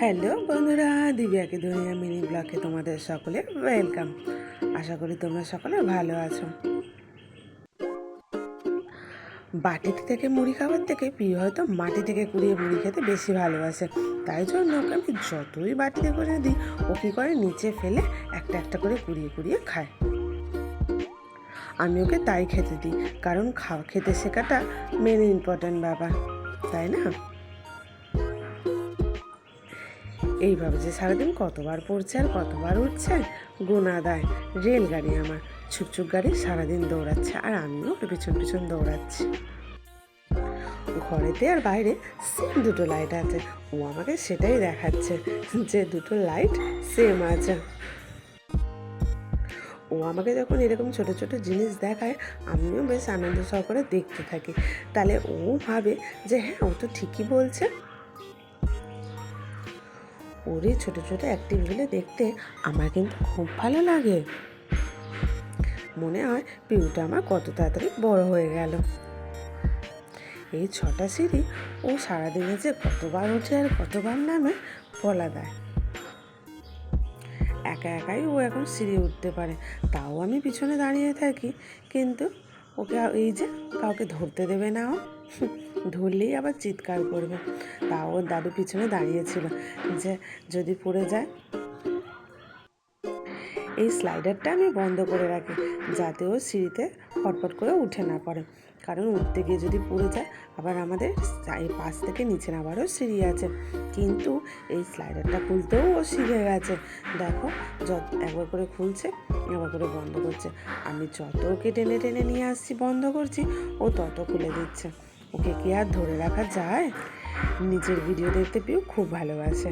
Hello বন্ধুরা, দিব্যাকে দুনিয়া mini ব্লগে তোমাদের সকলে ওয়েলকাম। আশা করি তোমরা সকলে ভালো আছো। বাটি থেকে মুড়ি খাবার থেকে প্রিয় হয়তো মাটি থেকে কুড়িয়ে মুড়ি খেতে বেশি ভালোবাসে। তাই জন্য ওকে আমি যতই বাটিতে করে দিই, ও কী করে নিচে ফেলে একটা একটা করে কুড়িয়ে কুড়িয়ে খায়। আমি ওকে তাই খেতে দিই, কারণ খেতে শেখাটা মেন ইম্পর্ট্যান্ট ব্যাপার, তাই না? এইভাবে যে সারাদিন কতবার পড়ছে আর কতবার উঠছে গোনা দেয়। রেলগাড়ি আমার ছুকছুক গাড়ি সারাদিন দৌড়াচ্ছে, আর আমিও ওর পিছন পিছন দৌড়াচ্ছি। ঘরেতে আর বাইরে সেম দুটো লাইট আছে, ও আমাকে সেটাই দেখাচ্ছে যে দুটো লাইট সেম আছে। ও আমাকে যখন এরকম ছোট ছোট জিনিস দেখায়, আমিও বেশ আনন্দ সহকারে দেখতে থাকি। তাহলে ও ভাবে যে হ্যাঁ, ও তো ঠিকই বলছে। ওর এই ছোটো ছোটো অ্যাক্টিভগুলো দেখতে আমার কিন্তু খুব ভালো লাগে। মনে হয় পিউটা আমার কত তাড়াতাড়ি বড় হয়ে গেল। এই 6টা সিঁড়ি ও সারাদিনে যে কতবার ওঠে আর কতবার নামে বলা দেয়। একা একাই ও এখন সিঁড়ি উঠতে পারে, তাও আমি পিছনে দাঁড়িয়ে থাকি। কিন্তু ওকে এই যে কাউকে ধরতে দেবে না, ও ধরলেই আবার চিৎকার করবে। তাও ওর দাদু পিছনে দাঁড়িয়েছিল যে যদি পড়ে যায়। এই স্লাইডারটা আমি বন্ধ করে রাখি, যাতে ও সিঁড়িতে ফটফট করে উঠে না পড়ে, কারণ উঠতে গিয়ে যদি পড়ে যায় আবার আমাদের এই পাশ থেকে নিচে নামারও সিঁড়ি আছে। কিন্তু এই স্লাইডারটা খুলতেও ও শিখে গেছে। দেখো, একবার করে খুলছে, একবার করে বন্ধ করছে। আমি যত ওকে টেনে টেনে নিয়ে আসছি, বন্ধ করছি, ও তত খুলে দিচ্ছে। ওকে কি আর ধরে রাখা যায়? নিজের ভিডিও দেখতে পেয়েও খুব ভালোবাসে,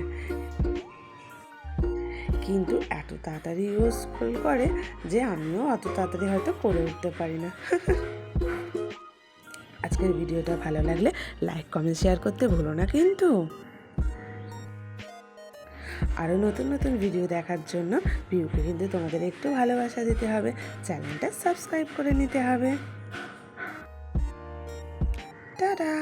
কিন্তু এত তাড়াতাড়ি ও স্ক্রল করে যে আমিও অত তাড়াতাড়ি হয়তো করে উঠতে পারি না। আজকের ভিডিওটা ভালো লাগলে লাইক কমেন্ট শেয়ার করতে ভুলো না কিন্তু। আরও নতুন নতুন ভিডিও দেখার জন্য ভিউকে কিন্তু তোমাদের একটু ভালোবাসা দিতে হবে, চ্যানেলটা সাবস্ক্রাইব করে নিতে হবে। টাটা।